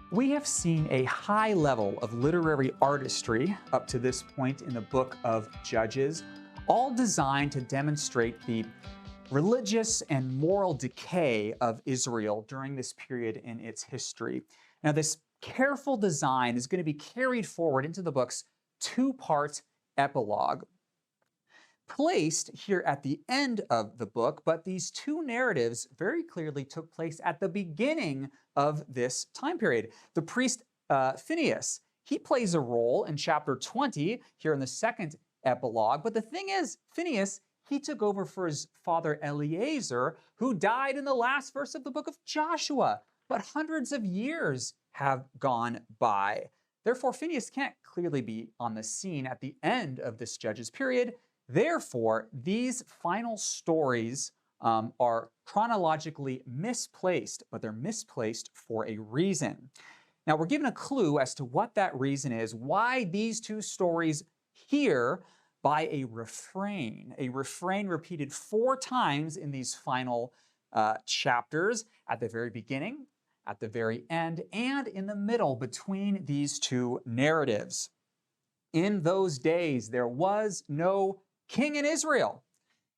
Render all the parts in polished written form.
We have seen a high level of literary artistry up to this point in the book of Judges, all designed to demonstrate the religious and moral decay of Israel during this period in its history. Now, this careful design is going to be carried forward into the book's two-part epilogue, placed here at the end of the book, but these two narratives very clearly took place at the beginning of this time period. The priest Phinehas, he plays a role in chapter 20 here in the second epilogue, but the thing is, Phinehas, he took over for his father Eleazar, who died in the last verse of the book of Joshua, but hundreds of years have gone by. Therefore, Phinehas can't clearly be on the scene at the end of this Judges period. Therefore, these final stories are chronologically misplaced, but they're misplaced for a reason. Now, we're given a clue as to what that reason is, why these two stories here by a refrain repeated 4 times in these final chapters, at the very beginning, at the very end, and in the middle between these two narratives. In those days, there was no king in Israel,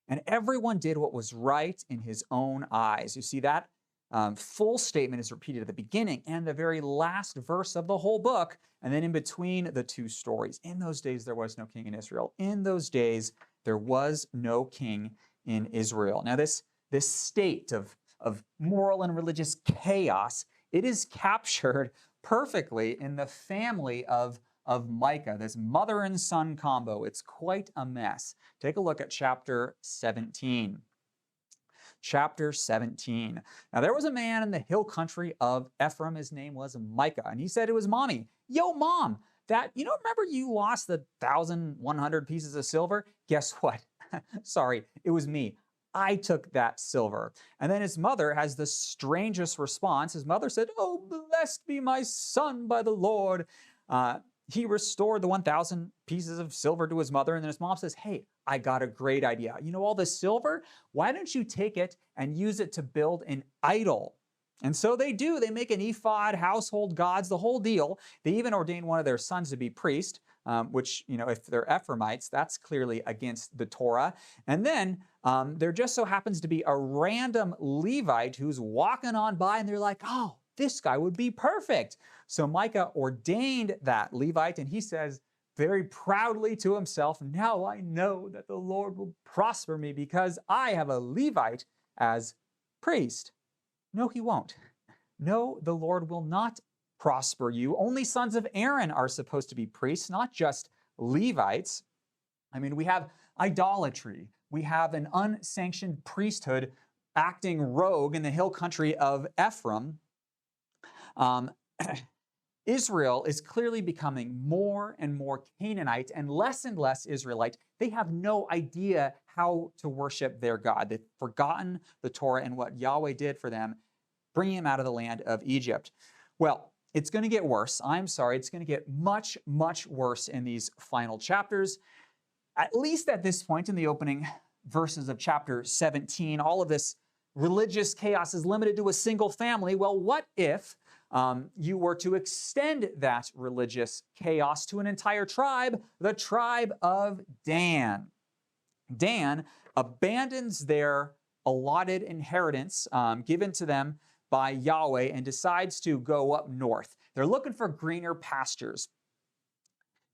and everyone did what was right in his own eyes. You see, that full statement is repeated at the beginning and the very last verse of the whole book, and then in between the two stories. In those days, there was no king in Israel. In those days, there was no king in Israel. Now, this state of moral and religious chaos, it is captured perfectly in the family of Micah, this mother and son combo. It's quite a mess. Take a look at chapter 17. Chapter 17. Now, there was a man in the hill country of Ephraim. His name was Micah, and he said to his mommy, "Yo, mom, remember you lost the 1,100 pieces of silver? Guess what? Sorry, it was me. I took that silver." And then his mother has the strangest response. His mother said, "Oh, blessed be my son by the Lord." He restored the 1,000 pieces of silver to his mother, and then his mom says, "Hey, I got a great idea. You know all this silver? Why don't you take it and use it to build an idol?" And so they do. They make an ephod, household gods, the whole deal. They even ordain one of their sons to be priest, which, if they're Ephraimites, that's clearly against the Torah. And then there just so happens to be a random Levite who's walking on by, and they're like, "Oh, this guy would be perfect." So Micah ordained that Levite, and he says very proudly to himself, "Now I know that the Lord will prosper me because I have a Levite as priest." No, he won't. No, the Lord will not prosper you. Only sons of Aaron are supposed to be priests, not just Levites. I mean, we have idolatry. We have an unsanctioned priesthood acting rogue in the hill country of Ephraim. Israel is clearly becoming more and more Canaanite and less Israelite. They have no idea how to worship their God. They've forgotten the Torah and what Yahweh did for them, bringing them out of the land of Egypt. Well, it's going to get worse. I'm sorry, it's going to get much, much worse in these final chapters. At least at this point in the opening verses of chapter 17, all of this religious chaos is limited to a single family. Well, what if you were to extend that religious chaos to an entire tribe, the tribe of Dan? Dan abandons their allotted inheritance given to them by Yahweh and decides to go up north. They're looking for greener pastures.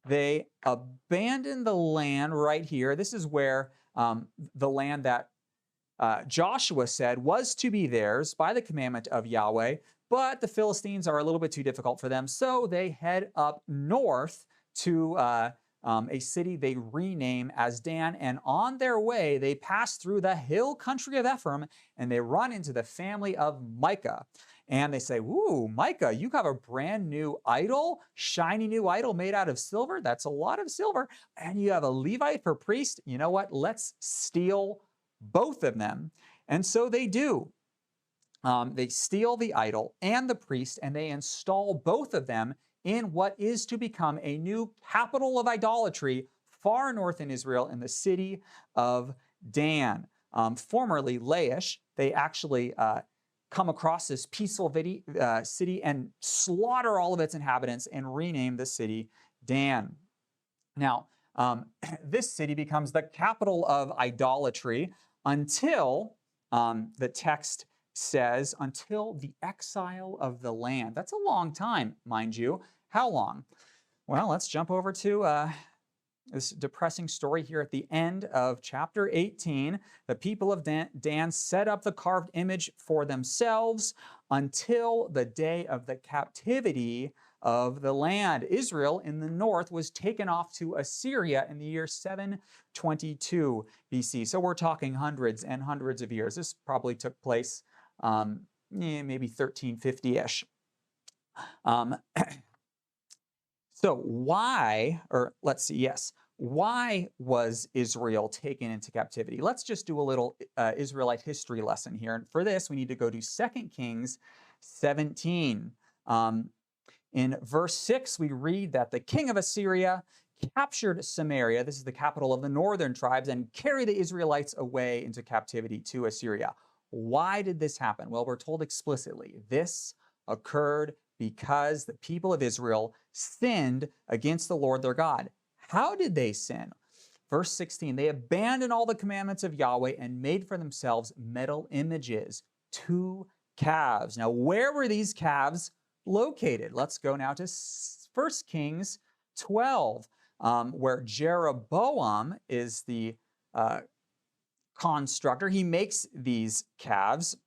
They abandon the land right here. This is where the land that Joshua said was to be theirs by the commandment of Yahweh, but the Philistines are a little bit too difficult for them, so they head up north to a city they rename as Dan, and on their way, they pass through the hill country of Ephraim, and they run into the family of Micah. And they say, "Ooh, Micah, you have a brand new idol, shiny new idol made out of silver. That's a lot of silver. And you have a Levite for priest. You know what? Let's steal both of them." And so they do. They steal the idol and the priest, and they install both of them in what is to become a new capital of idolatry far north in Israel in the city of Dan. Formerly Laish, they actually come across this peaceful city and slaughter all of its inhabitants and rename the city Dan. Now, this city becomes the capital of idolatry until the text says, until the exile of the land. That's a long time, mind you. How long? Well, let's jump over to this depressing story here at the end of chapter 18. The people of Dan set up the carved image for themselves until the day of the captivity of the land. Israel in the north was taken off to Assyria in the year 722 BC. So we're talking hundreds and hundreds of years. This probably took place maybe 1350-ish. So why was Israel taken into captivity? Let's just do a little Israelite history lesson here. And for this, we need to go to 2 Kings 17. In verse 6, we read that the king of Assyria captured Samaria, this is the capital of the northern tribes, and carried the Israelites away into captivity to Assyria. Why did this happen? Well, we're told explicitly, this occurred because the people of Israel sinned against the Lord their God. How did they sin? Verse 16, they abandoned all the commandments of Yahweh and made for themselves metal images, 2 calves. Now, where were these calves located? Let's go now to 1 Kings 12, where Jeroboam is the constructor. He makes these calves,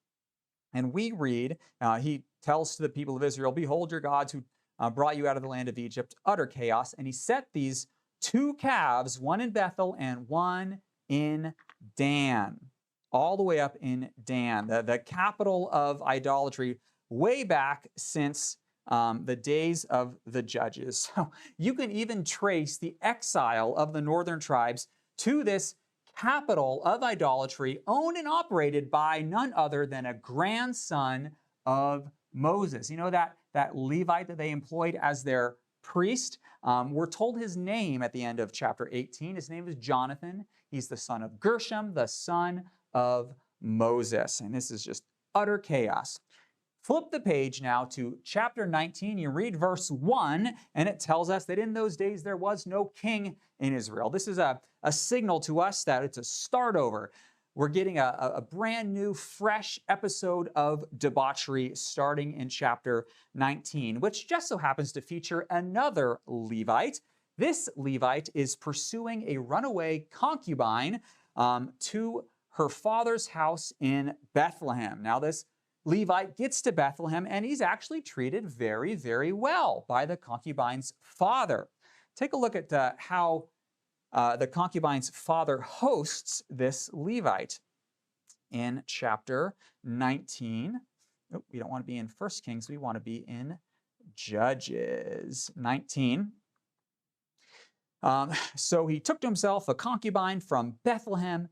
and we read, he tells to the people of Israel, behold your gods who brought you out of the land of Egypt, utter chaos. And he set these 2 calves, one in Bethel and one in Dan, all the way up in Dan, the capital of idolatry, way back since the days of the judges. So you can even trace the exile of the northern tribes to this capital of idolatry, owned and operated by none other than a grandson of Moses. You know that Levite that they employed as their priest? We're told his name at the end of chapter 18. His name is Jonathan. He's the son of Gershom, the son of Moses. And this is just utter chaos. Flip the page now to chapter 19. You read verse 1, and it tells us that in those days there was no king in Israel. This is a signal to us that it's a start over. We're getting a brand new, fresh episode of debauchery starting in chapter 19, which just so happens to feature another Levite. This Levite is pursuing a runaway concubine to her father's house in Bethlehem. Now, this Levite gets to Bethlehem, and he's actually treated very, very well by the concubine's father. Take a look at how the concubine's father hosts this Levite in chapter 19. Oh, we don't want to be in 1 Kings. We want to be in Judges 19. So he took to himself a concubine from Bethlehem,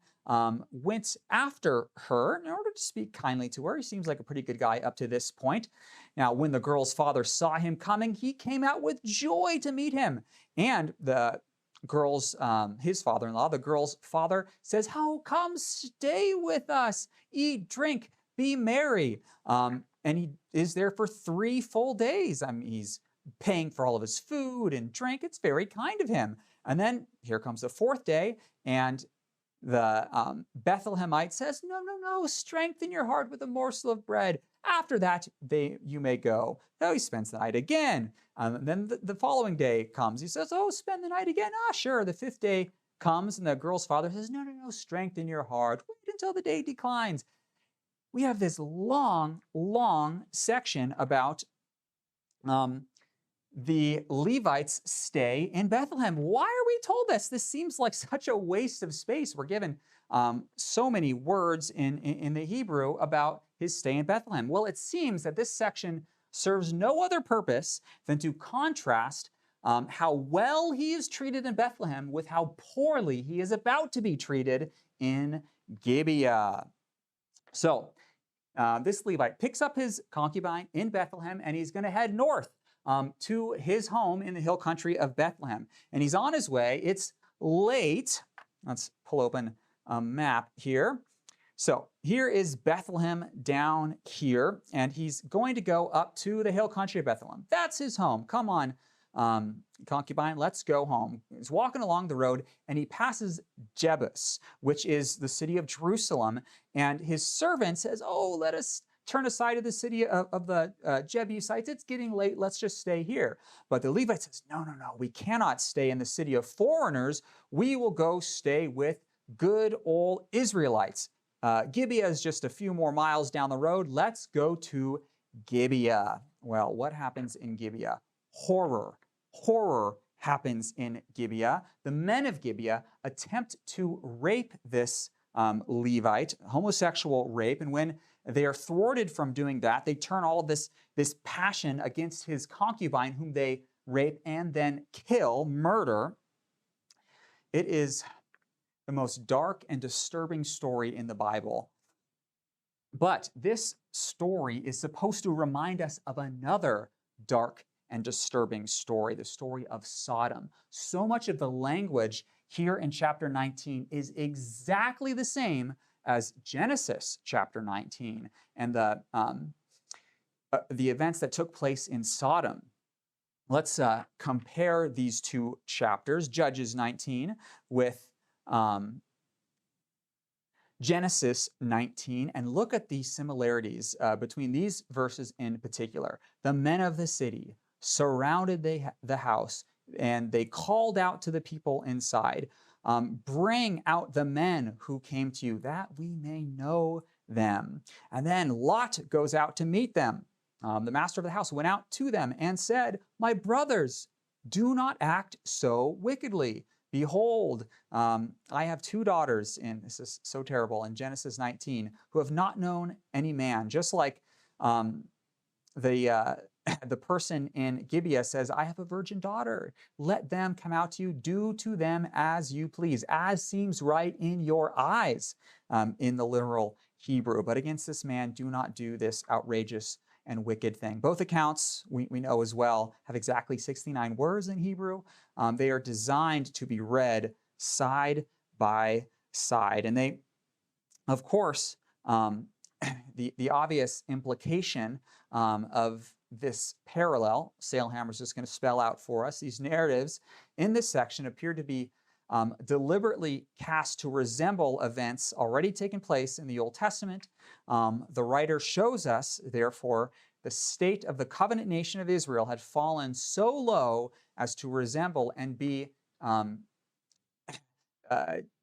went after her in order to speak kindly to her. He seems like a pretty good guy up to this point. Now, when the girl's father saw him coming, he came out with joy to meet him. And the girl's, his father-in-law, the girl's father says, "Oh, come stay with us, eat, drink, be merry." And he is there for 3 full days. I mean, he's paying for all of his food and drink. It's very kind of him. And then here comes the 4th day, and the Bethlehemite says, no, strengthen your heart with a morsel of bread. After that, you may go. So he spends the night again. And then the following day comes. He says, oh, spend the night again. Ah, sure. The 5th day comes, and the girl's father says, no, strengthen your heart. Wait until the day declines. We have this long, long section about the Levites' stay in Bethlehem. Why are we told this? This seems like such a waste of space. We're given so many words in the Hebrew about his stay in Bethlehem. Well, it seems that this section serves no other purpose than to contrast how well he is treated in Bethlehem with how poorly he is about to be treated in Gibeah. So this Levite picks up his concubine in Bethlehem, and he's going to head north to his home in the hill country of Bethlehem. And he's on his way. It's late. Let's pull open a map here. So here is Bethlehem down here, and he's going to go up to the hill country of Bethlehem. That's his home. Come on, concubine, let's go home. He's walking along the road, and he passes Jebus, which is the city of Jerusalem, and his servant says, oh, let us turn aside to the city of the Jebusites. It's getting late. Let's just stay here. But the Levite says, no, no, no. We cannot stay in the city of foreigners. We will go stay with good old Israelites. Gibeah is just a few more miles down the road. Let's go to Gibeah. Well, what happens in Gibeah? Horror. Horror happens in Gibeah. The men of Gibeah attempt to rape this Levite, homosexual rape, and when they are thwarted from doing that, they turn all of this passion against his concubine, whom they rape and then kill, murder. It is the most dark and disturbing story in the Bible. But this story is supposed to remind us of another dark and disturbing story, the story of Sodom. So much of the language here in chapter 19 is exactly the same as Genesis chapter 19 and the events that took place in Sodom. Let's compare these two chapters, Judges 19 with Genesis 19, and look at the similarities between these verses in particular. The men of the city surrounded the house, and they called out to the people inside, bring out the men who came to you, that we may know them. And then Lot goes out to meet them. The master of the house went out to them and said, my brothers, do not act so wickedly. Behold, I have two daughters, and this is so terrible, in Genesis 19, who have not known any man. Just like the person in Gibeah says, I have a virgin daughter. Let them come out to you. Do to them as you please, as seems right in your eyes, in the literal Hebrew. But against this man, do not do this outrageous and wicked thing. Both accounts, we know as well, have exactly 69 words in Hebrew. They are designed to be read side by side. And they, of course, the obvious implication of this parallel, Sailhammer's just going to spell out for us, these narratives in this section appear to be deliberately cast to resemble events already taken place in the Old Testament. The writer shows us, therefore, the state of the covenant nation of Israel had fallen so low as to resemble and be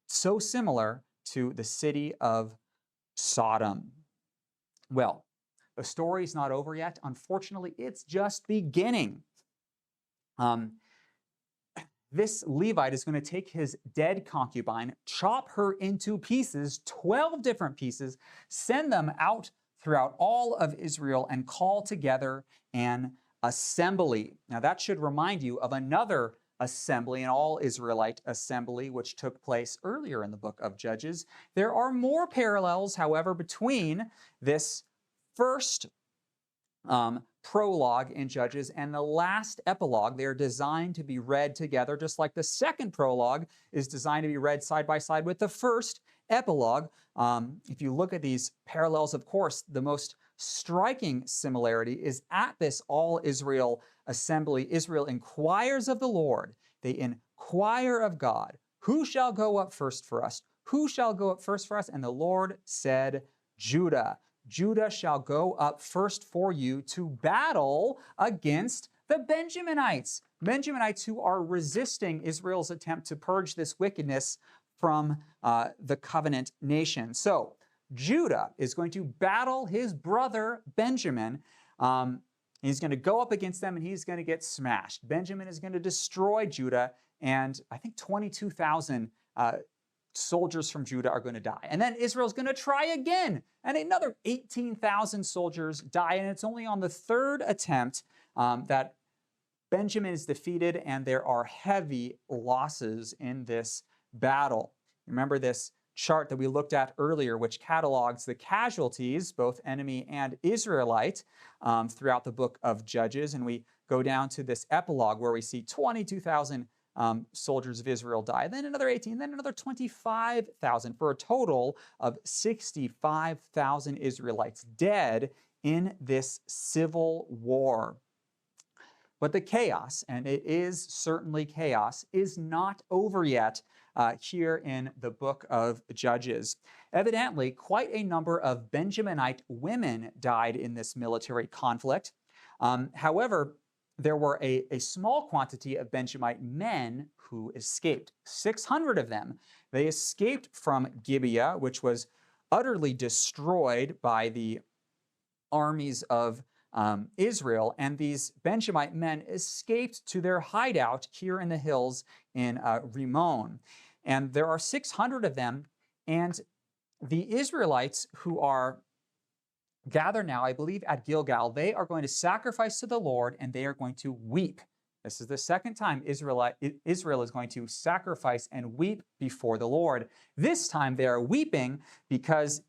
so similar to the city of Sodom. Well, the story's not over yet. Unfortunately, it's just beginning. This Levite is going to take his dead concubine, chop her into pieces, 12 different pieces, send them out throughout all of Israel, and call together an assembly. Now, that should remind you of another assembly, an all-Israelite assembly, which took place earlier in the book of Judges. There are more parallels, however, between this first prologue in Judges and the last epilogue. They are designed to be read together, just like the second prologue is designed to be read side by side with the first epilogue. If you look at these parallels, of course, the most striking similarity is at this all-Israel assembly. Israel inquires of the Lord. They inquire of God, who shall go up first for us? Who shall go up first for us? And the Lord said, Judah. Judah shall go up first for you to battle against the Benjaminites. Benjaminites who are resisting Israel's attempt to purge this wickedness from the covenant nation. So Judah is going to battle his brother Benjamin. He's going to go up against them and he's going to get smashed. Benjamin is going to destroy Judah, and I think 22,000 soldiers from Judah are going to die. And then Israel's going to try again, and another 18,000 soldiers die. And it's only on the third attempt that Benjamin is defeated, and there are heavy losses in this battle. Remember this chart that we looked at earlier, which catalogs the casualties, both enemy and Israelite, throughout the book of Judges. And we go down to this epilogue where we see 22,000 soldiers of Israel die, then another 18, then another 25,000, for a total of 65,000 Israelites dead in this civil war. But the chaos, and it is certainly chaos, is not over yet here in the book of Judges. Evidently, quite a number of Benjaminite women died in this military conflict. However, there were a small quantity of Benjamite men who escaped, 600 of them. They escaped from Gibeah, which was utterly destroyed by the armies of Israel, and these Benjamite men escaped to their hideout here in the hills in Rimmon. And there are 600 of them, and the Israelites who are gathered now, I believe, at Gilgal, they are going to sacrifice to the Lord, and they are going to weep. This is the second time Israel is going to sacrifice and weep before the Lord. This time they are weeping because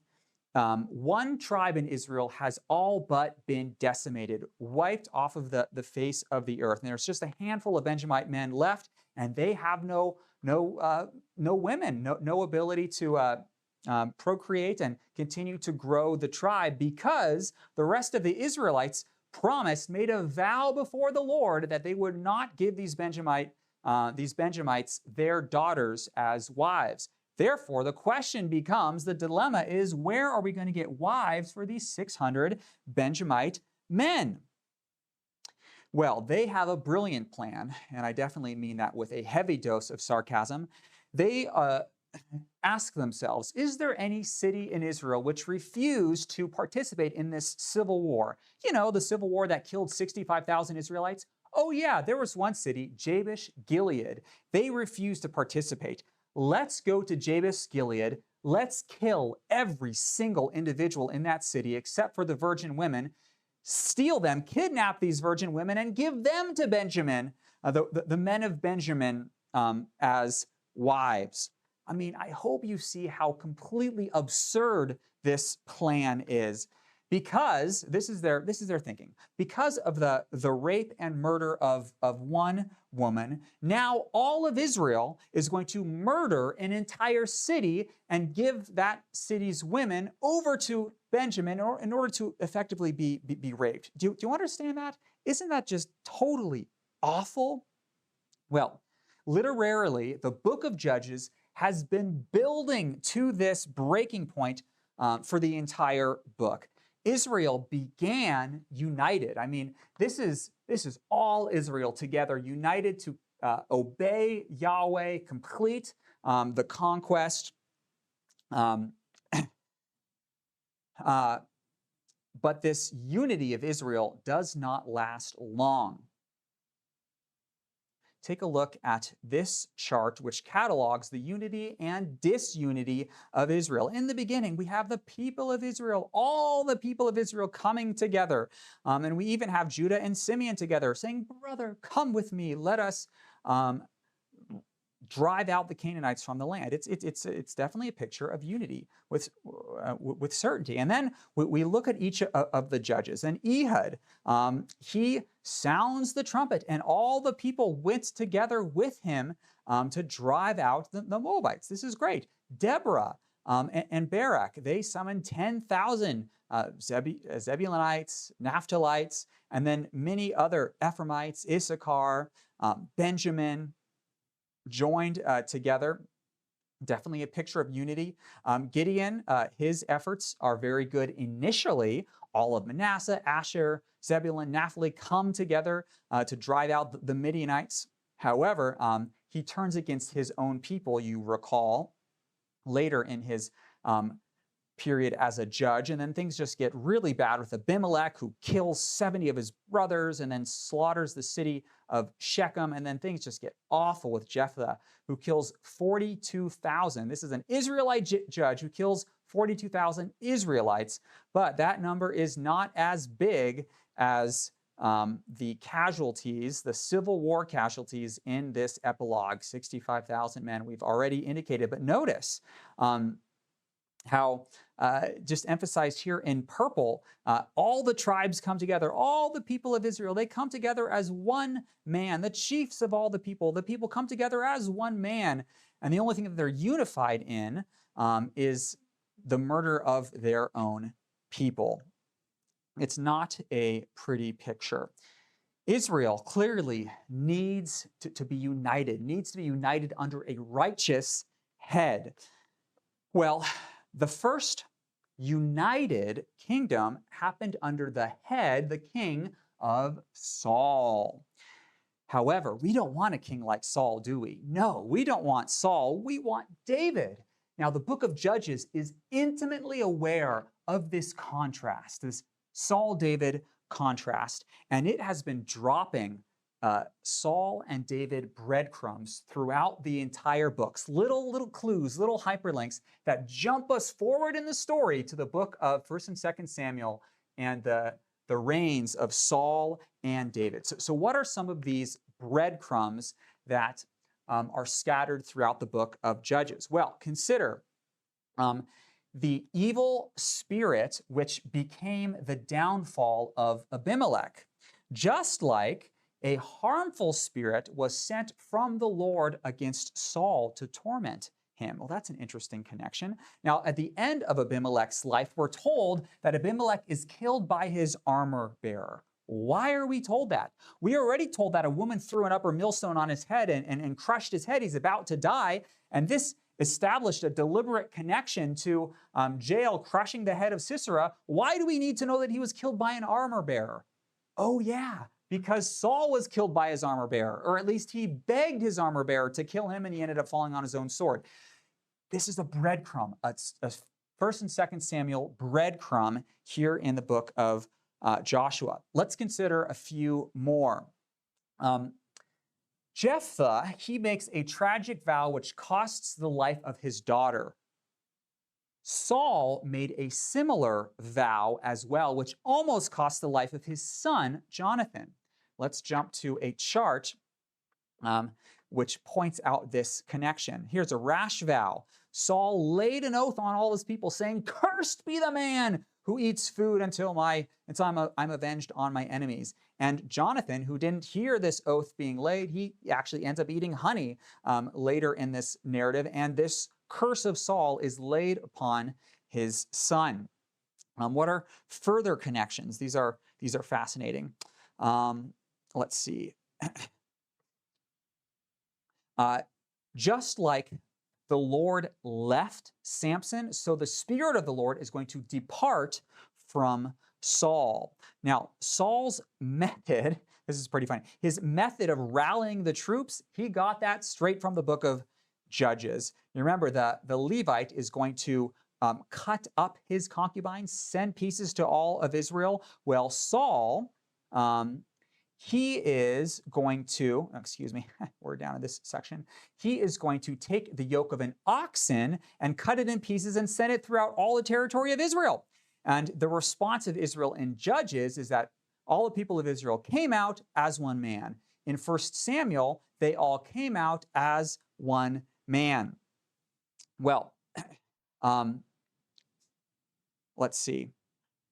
one tribe in Israel has all but been decimated, wiped off of the face of the earth. And there's just a handful of Benjamite men left, and they have no women, no ability to procreate and continue to grow the tribe, because the rest of the Israelites made a vow before the Lord that they would not give these Benjamites their daughters as wives. Therefore, the question becomes, the dilemma is, where are we going to get wives for these 600 Benjamite men? Well, they have a brilliant plan, and I definitely mean that with a heavy dose of sarcasm. They ask themselves, is there any city in Israel which refused to participate in this civil war? You know, the civil war that killed 65,000 Israelites? Oh yeah, there was one city, Jabesh Gilead. They refused to participate. Let's go to Jabesh Gilead. Let's kill every single individual in that city except for the virgin women, steal them, kidnap these virgin women, and give them to Benjamin, the men of Benjamin, as wives. I mean, I hope you see how completely absurd this plan is, because this is their thinking. Because of the rape and murder of one woman, now all of Israel is going to murder an entire city and give that city's women over to Benjamin in order to effectively be raped. Do you understand that? Isn't that just totally awful? Well, literarily, the book of Judges has been building to this breaking point for the entire book. Israel began united. I mean, this is all Israel together, united to obey Yahweh, complete the conquest. But this unity of Israel does not last long. Take a look at this chart, which catalogs the unity and disunity of Israel. In the beginning, we have the people of Israel, all the people of Israel coming together. And we even have Judah and Simeon together saying, brother, come with me. Let us drive out the Canaanites from the land. It's definitely a picture of unity with certainty. And then we look at each of the judges. And Ehud, he sounds the trumpet, and all the people went together with him to drive out the Moabites. This is great. Deborah and Barak, they summoned 10,000 Zebulunites, Naphtalites, and then many other Ephraimites, Issachar, Benjamin, joined together. Definitely a picture of unity. Gideon, his efforts are very good initially. All of Manasseh, Asher, Zebulun, Naphtali come together to drive out the Midianites. However, he turns against his own people, you recall, later in his period as a judge. And then things just get really bad with Abimelech, who kills 70 of his brothers and then slaughters the city of Shechem. And then things just get awful with Jephthah, who kills 42,000. This is an Israelite judge who kills 42,000 Israelites, but that number is not as big as the casualties, the Civil War casualties in this epilogue, 65,000 men we've already indicated. But notice, how just emphasized here in purple, all the tribes come together, all the people of Israel, they come together as one man. The chiefs of all the people come together as one man. And the only thing that they're unified in is the murder of their own people. It's not a pretty picture. Israel clearly needs to be united under a righteous head. Well, the first united kingdom happened under the head, the king of Saul. However, we don't want a king like Saul, do we? No, we don't want Saul. We want David. Now, the book of Judges is intimately aware of this contrast, this Saul-David contrast, and it has been dropping Saul and David breadcrumbs throughout the entire books, little clues, little hyperlinks that jump us forward in the story to the book of 1st and 2nd Samuel and the reigns of Saul and David. So what are some of these breadcrumbs that are scattered throughout the book of Judges? Well, consider the evil spirit which became the downfall of Abimelech. Just like a harmful spirit was sent from the Lord against Saul to torment him. Well, that's an interesting connection. Now, at the end of Abimelech's life, we're told that Abimelech is killed by his armor bearer. Why are we told that? We are already told that a woman threw an upper millstone on his head and crushed his head. He's about to die. And this established a deliberate connection to Jael crushing the head of Sisera. Why do we need to know that he was killed by an armor bearer? Oh, yeah, because Saul was killed by his armor bearer, or at least he begged his armor bearer to kill him, and he ended up falling on his own sword. This is a breadcrumb, a 1st and 2nd Samuel breadcrumb here in the book of Joshua. Let's consider a few more. Jephthah, he makes a tragic vow which costs the life of his daughter. Saul made a similar vow as well, which almost cost the life of his son, Jonathan. Let's jump to a chart which points out this connection. Here's a rash vow. Saul laid an oath on all his people, saying, "Cursed be the man who eats food until I'm avenged on my enemies." And Jonathan, who didn't hear this oath being laid, he actually ends up eating honey later in this narrative, and this curse of Saul is laid upon his son. What are further connections? These are fascinating. Let's see. Just like the Lord left Samson, so the Spirit of the Lord is going to depart from Saul. Now, Saul's method, this is pretty funny, his method of rallying the troops, he got that straight from the book of Judges. You remember that the Levite is going to cut up his concubines, send pieces to all of Israel. Well, Saul, he is going to, we're down in this section. He is going to take the yoke of an oxen and cut it in pieces and send it throughout all the territory of Israel. And the response of Israel in Judges is that all the people of Israel came out as one man. In 1 Samuel, they all came out as one man. Well, let's see.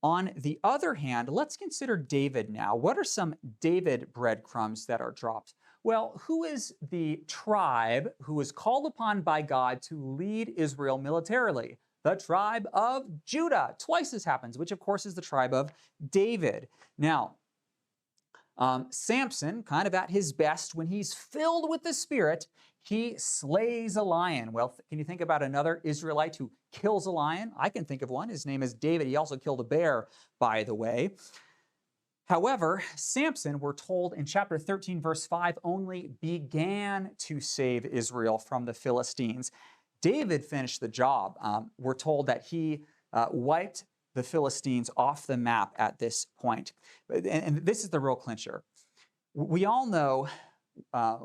On the other hand, let's consider David now. What are some David breadcrumbs that are dropped? Well, who is the tribe who is called upon by God to lead Israel militarily? The tribe of Judah. Twice this happens, which of course is the tribe of David. Now, Samson, kind of at his best, when he's filled with the Spirit, he slays a lion. Well, can you think about another Israelite who kills a lion? I can think of one. His name is David. He also killed a bear, by the way. However, Samson, we're told in chapter 13, verse 5, only began to save Israel from the Philistines. David finished the job. We're told that he wiped the Philistines off the map at this point. And this is the real clincher. We all know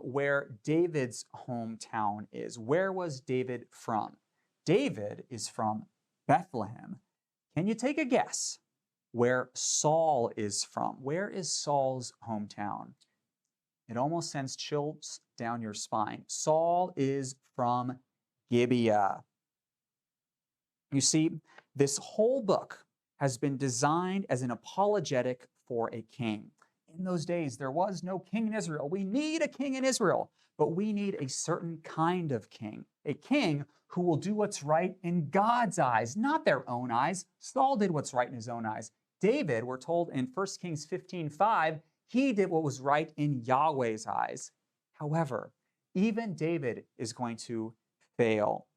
where David's hometown is. Where was David from? David is from Bethlehem. Can you take a guess where Saul is from? Where is Saul's hometown? It almost sends chills down your spine. Saul is from Gibeah. You see, this whole book has been designed as an apologetic for a king. In those days, there was no king in Israel. We need a king in Israel, but we need a certain kind of king, a king who will do what's right in God's eyes, not their own eyes. Saul did what's right in his own eyes. David, we're told in 1 Kings 15:5, he did what was right in Yahweh's eyes. However, even David is going to fail.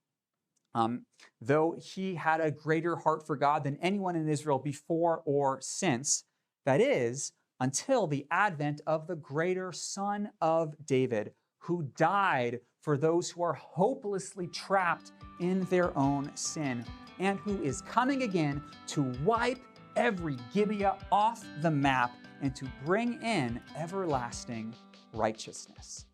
Though he had a greater heart for God than anyone in Israel before or since, that is, until the advent of the greater Son of David, who died for those who are hopelessly trapped in their own sin, and who is coming again to wipe every Gibeah off the map and to bring in everlasting righteousness.